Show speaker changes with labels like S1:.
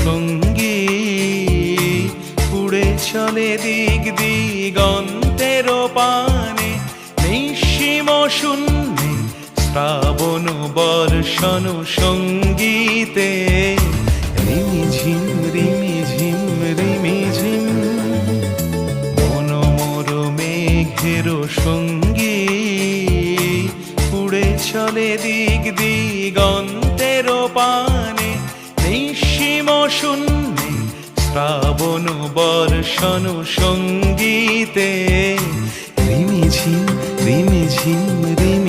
S1: সঙ্গী উড়ে চলে দিক দিগন্তের পানে, নিঃসীম শূন্যে শ্রাবণ বর্ষণ সঙ্গীতে। রিমিঝিম রিমিঝিম রিমিঝিম মন মোর মেঘের সঙ্গী উড়ে চলে দিক দিগন্তের পানে, নিঃসীম শূন্যে শ্রাবণ বর্ষণ সঙ্গীতে। রিমিঝিম রিমিঝিম রিমি